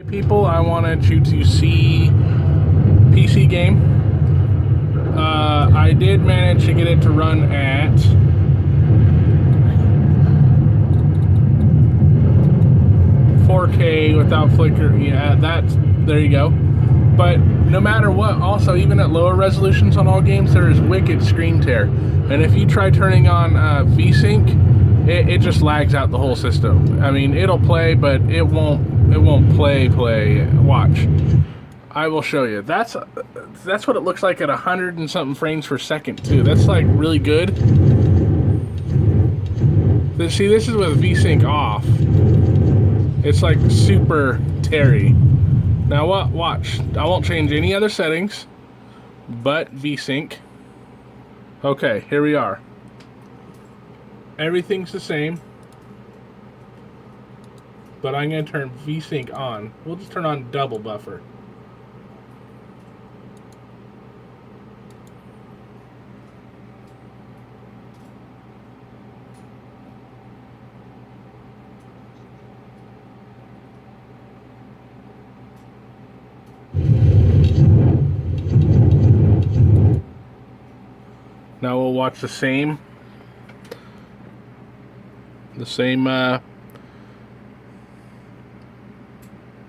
People, I wanted you to see PC game. I did manage to get it to run at 4K without flicker. Yeah, there you go. But no matter what, also even at lower resolutions on all games, there is wicked screen tear. And if you try turning on VSync, it just lags out the whole system. I mean, it'll play, but it won't play. Watch. I will show you. That's what it looks like at 100 and something frames per second too. That's like really good. See, this is with VSync off. It's like super teary. Now what? Watch. I won't change any other settings but VSync. Okay, here we are. Everything's the same, but I'm going to turn VSync on. We'll just turn on double buffer. Now we'll watch the same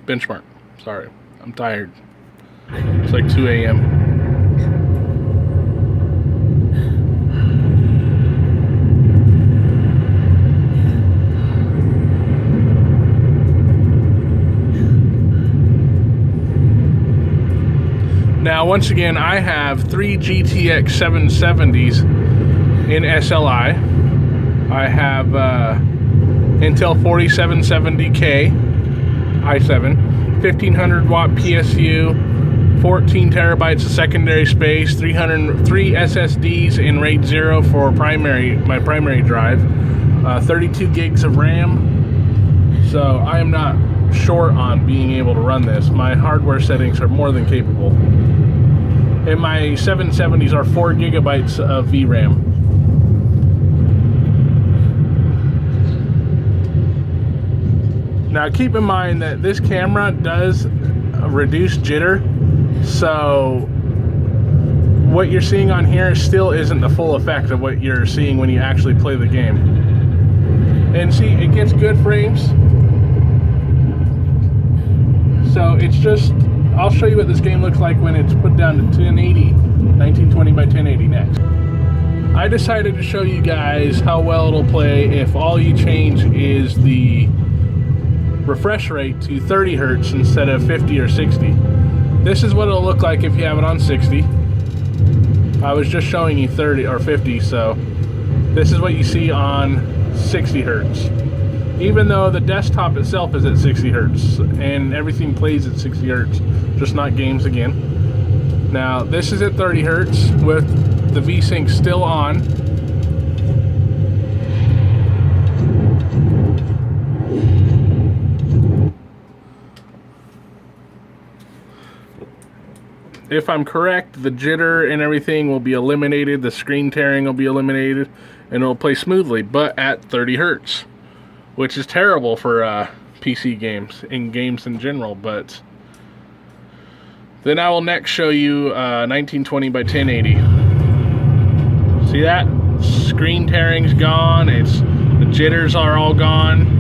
benchmark. Sorry, I'm tired. It's like 2 a.m. Now, once again, I have 3 GTX 770s in SLI. I have Intel 4770K i7, 1500 watt PSU, 14 terabytes of secondary space, 3 SSDs in RAID 0 for my primary drive, 32 gigs of RAM. So I am not short on being able to run this. My hardware settings are more than capable. And my 770s are 4 gigabytes of VRAM. Now keep in mind that this camera does reduce jitter, so what you're seeing on here still isn't the full effect of what you're seeing when you actually play the game. And see, it gets good frames. So it's just, I'll show you what this game looks like when it's put down to 1080, 1920 by 1080 next. I decided to show you guys how well it'll play if all you change is the refresh rate to 30 hertz instead of 50 or 60. This is what it'll look like if you have it on 60. I was just showing you 30 or 50, so this is what you see on 60 hertz. Even though the desktop itself is at 60 hertz and everything plays at 60 hertz, just not games again. Now this is at 30 hertz with the VSync still on. If I'm correct, the jitter and everything will be eliminated, the screen tearing will be eliminated, and it'll play smoothly, but at 30 hertz. Which is terrible for PC games, and games in general, but then I will next show you 1920 by 1080. See that? Screen tearing's gone, the jitters are all gone.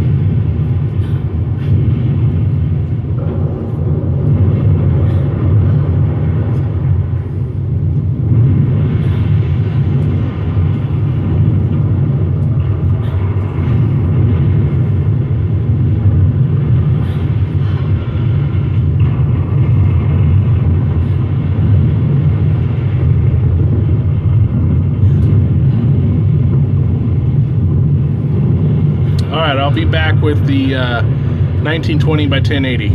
I'll be back with the 1920 by 1080.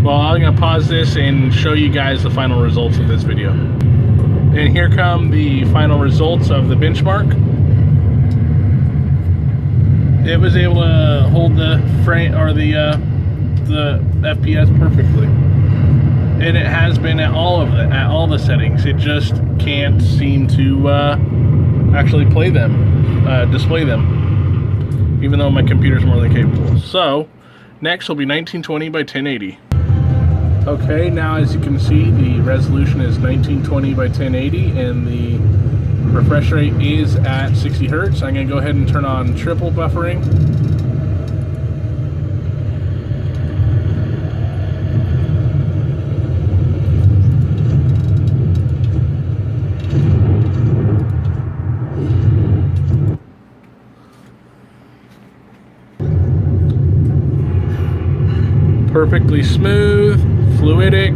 Well, I'm going to pause this and show you guys the final results of this video. And here come the final results of the benchmark. It was able to hold the frame or the FPS perfectly, and it has been at all the settings. It just can't seem to actually play them, display them, even though my computer's more than capable. So Next will be 1920 by 1080. Okay, now as you can see, the resolution is 1920 by 1080 and the refresh rate is at 60 hertz. I'm going to go ahead and turn on triple buffering. Perfectly smooth, fluidic.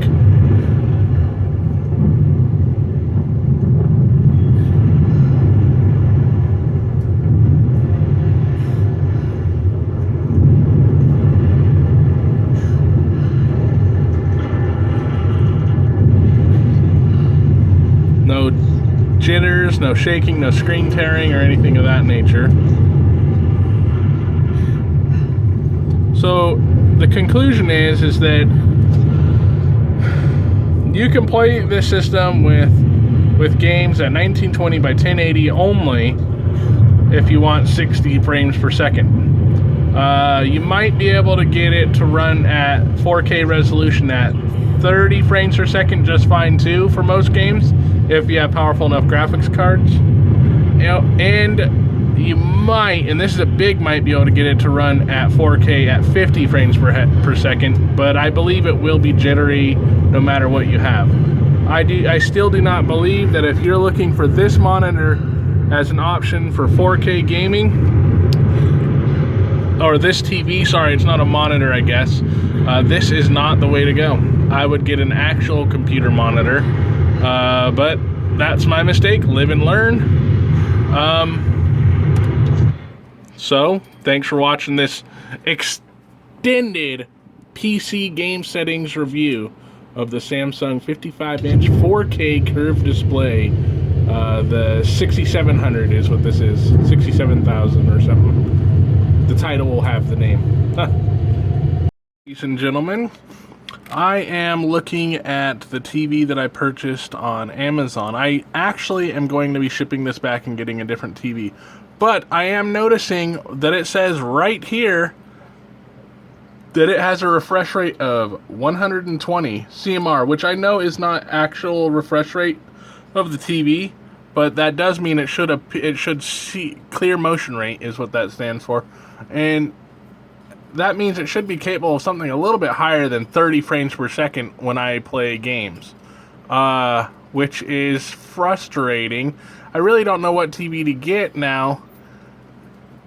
No jitters, no shaking, no screen tearing or anything of that nature. So the conclusion is that you can play this system with games at 1920 by 1080 only if you want 60 frames per second. You might be able to get it to run at 4K resolution at 30 frames per second just fine too for most games if you have powerful enough graphics cards. And you might, and this is a big might, be able to get it to run at 4K at 50 frames per second, but I believe it will be jittery no matter what you have. I still do not believe that if you're looking for this monitor as an option for 4K gaming, or this TV, sorry, it's not a monitor, I guess, this is not the way to go. I would get an actual computer monitor, but that's my mistake. Live and learn. So, thanks for watching this extended PC game settings review of the Samsung 55-inch 4K curved display. The 6700 is what this is. 67,000 or something. The title will have the name. Ladies and gentlemen, I am looking at the TV that I purchased on Amazon. I actually am going to be shipping this back and getting a different TV. But I am noticing that it says right here that it has a refresh rate of 120 CMR, which I know is not actual refresh rate of the TV, but that does mean it should see clear motion rate is what that stands for. And that means it should be capable of something a little bit higher than 30 frames per second when I play games, which is frustrating. I really don't know what TV to get now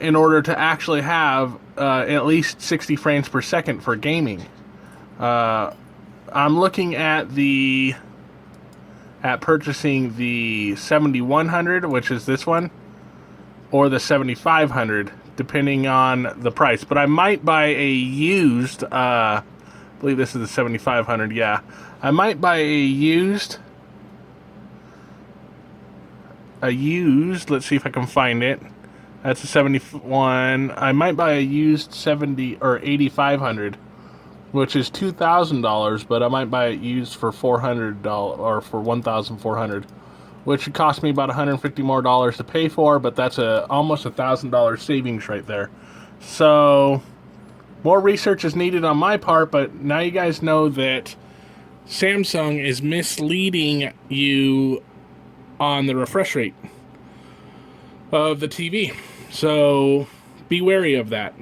in order to actually have at least 60 frames per second for gaming. I'm looking at purchasing the 7100, which is this one, or the 7500, depending on the price. But I might buy a used, I believe this is the 7500, yeah. I might buy a used, let's see if I can find it. That's a 71. I might buy a used 70 or 8500, which is $2,000, but I might buy it used for $400 or for $1,400, which would cost me about $150 more to pay for, but that's almost $1,000 savings right there. So more research is needed on my part, but now you guys know that Samsung is misleading you on the refresh rate of the TV. So be wary of that.